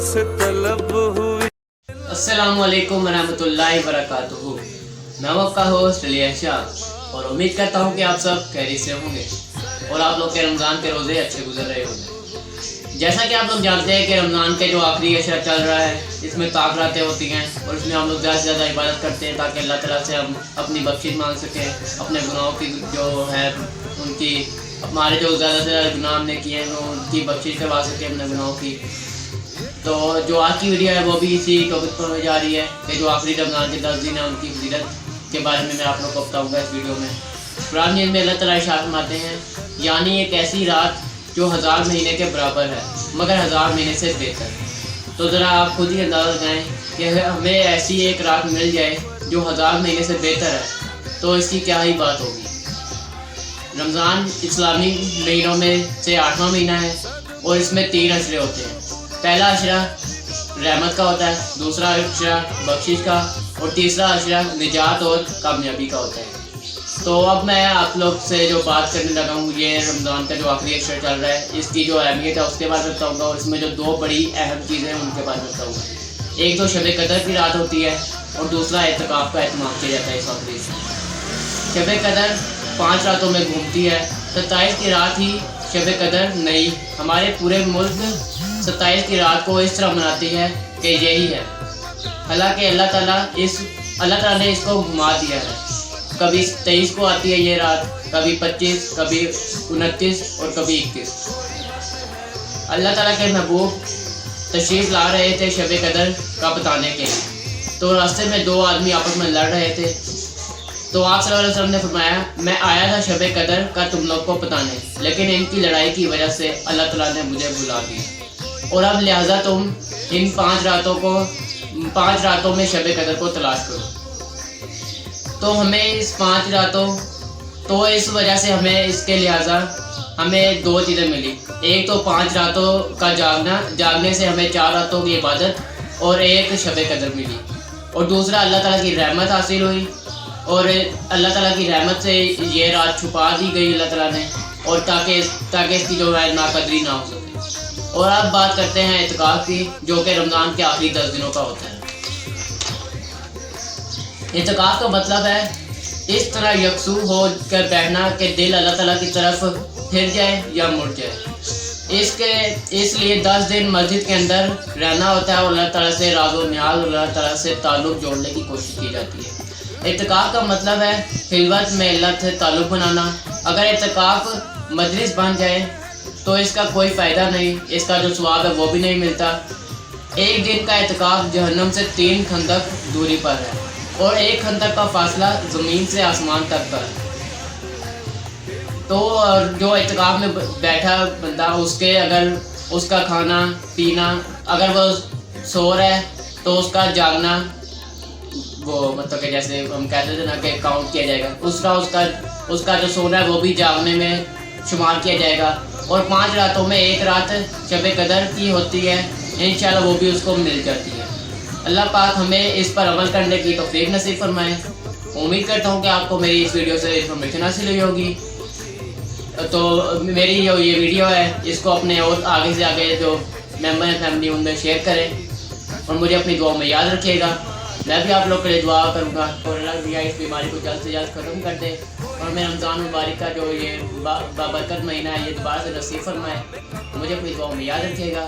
से तलब हुई। अस्सलाम वालेकुम रहमतुल्लाहि वबरकातुहू। मैं आपका होस्ट अली शाह और उम्मीद करता हूँ कि आप सब खैरियत से होंगे और आप लोग के रमज़ान के रोज़े अच्छे गुजर रहे होंगे। जैसा कि आप लोग जानते हैं कि रमज़ान के जो आखिरी अशरा चल रहा है, इसमें ताक रातें होती हैं और इसमें हम लोग ज़्यादा से ज़्यादा इबादत करते हैं ताकि अल्लाह ताला से हम अपनी बख्शिश मांग सकें, अपने गुनाहों की जो है उनकी हमारे जो ज़्यादा से ज़्यादा गुनाह हमने किए हैं वो उनकी बख्शिश करवा सकें अपने गुनाहों की। तो जो आज की वीडियो है वो भी इसी टॉपिक पर होने जा रही है कि जो आखिरी रमज़ान के 10 दिन है उनकी फजीलत के बारे में मैं आप लोगों को बताऊँगा इस वीडियो में। कुरान में अल्लाह ताला इरशाद फरमाते हैं, यानी एक ऐसी रात जो 1000 महीने के बराबर है मगर 1000 महीने से बेहतर। तो ज़रा आप खुद ही अंदाज़ा लगाएं कि हमें ऐसी एक रात मिल जाए जो 1000 महीने से बेहतर है तो इसकी क्या ही बात होगी। रमज़ान इस्लामी महीनों में से 8वां महीना है और इसमें 3 अशरे होते हैं। पहला अशरा रहमत का होता है, दूसरा अशरा बख्शिश का और तीसरा अशरा निजात और कामयाबी का होता है। तो अब मैं आप लोग से जो बात करने लगा हूँ ये रमज़ान का जो आखिरी अशरा चल रहा है इसकी जो अहमियत है उसके बारे में बताऊँगा और इसमें जो 2 बड़ी अहम चीज़ें हैं उनके बारे में बताऊँगा। एक तो शब कदर की रात होती है और दूसरा एतकाफ़ का एहतमाम किया जाता है इस आखिरी से। शब कदर 5 रातों में घूमती है, 27 की रात ही शब कदर नहीं, हमारे पूरे मुल्क 27 की रात को इस तरह मनाती है कि यही है। हालांकि अल्लाह ताला ने इसको घुमा दिया है, कभी 23 को आती है ये रात, कभी 25, कभी 29 और कभी 21। अल्लाह ताला के महबूब तशरीफ़ ला रहे थे शब कदर का बताने के लिए, तो रास्ते में 2 आदमी आपस में लड़ रहे थे। तो आप सल्लल्लाहु अलैहि वसल्लम ने फरमाया, मैं आया था शब कदर का तुम लोग को बताने, लेकिन इनकी लड़ाई की वजह से अल्लाह ताला ने मुझे बुला दिया और अब लिहाजा तुम इन 5 रातों में शब कदर को तलाश करो। तो हमें इस 5 रातों तो इस वजह से हमें इसके लिहाजा हमें 2 चीज़ें मिली। एक तो 5 रातों का जागने से हमें 4 रातों की इबादत और एक शब कदर मिली और दूसरा अल्लाह ताला की रहमत हासिल हुई और अल्लाह ताला की रहमत से ये रात छुपा दी गई अल्लाह ताला ने और ताकि इसकी जो है नाकदरी ना हो सके। और अब बात करते हैं एतकाफ़ की, जो कि रमज़ान के आखिरी 10 दिनों का होता है। एतकाफ़ का मतलब है इस तरह यकसू हो कर बैठना कि दिल अल्लाह ताला की तरफ फिर जाए या मुड़ जाए। इसलिए 10 दिन मस्जिद के अंदर रहना होता है और अल्लाह ताला से राज़ो न्याज़ और अल्लाह ताला से ताल्लुक़ जोड़ने की कोशिश की जाती है। एतकाफ़ का मतलब है खिलवत में अल्लाह से ताल्लुक़ बनाना। अगर एतकाफ़ मजलिस बन जाए तो इसका कोई फ़ायदा नहीं, इसका जो सवाब है वो भी नहीं मिलता। एक दिन का एतकाफ़ जहन्नम से 3 खंदक दूरी पर है और 1 खंदक का फासला ज़मीन से आसमान तक का है। तो जो एतकाफ़ में बैठा बंदा उसके अगर उसका खाना पीना, अगर वो सो रहा है तो उसका जागना वो मतलब कि जैसे हम कहते थे ना कि काउंट किया जाएगा, उसका जो सोना है वो भी जागने में शुमार किया जाएगा। और 5 रातों में एक रात शब कदर की होती है, इंशाल्लाह वो भी उसको मिल जाती है। अल्लाह पाक हमें इस पर अमल करने की तौफीक नसीब फरमाए। उम्मीद करता हूँ कि आपको मेरी इस वीडियो से इन्फॉर्मेशन हासिल हुई होगी। तो मेरी जो ये वीडियो है इसको अपने और आगे से आगे जो मेम्बर हैं फैमिली उनमें शेयर करें और मुझे अपनी दुआ में याद रखिएगा। मैं भी आप लोग के लिए दुआ करूँगा और अल्लाह भैया इस बीमारी को जल्द से जल्द ख़त्म कर दे और मैं रमज़ान मुबारक का जो ये बाबरकत महीना है ये दोबारा से नसीब फरमाए। मुझे अपनी दुआ में याद रखिएगा।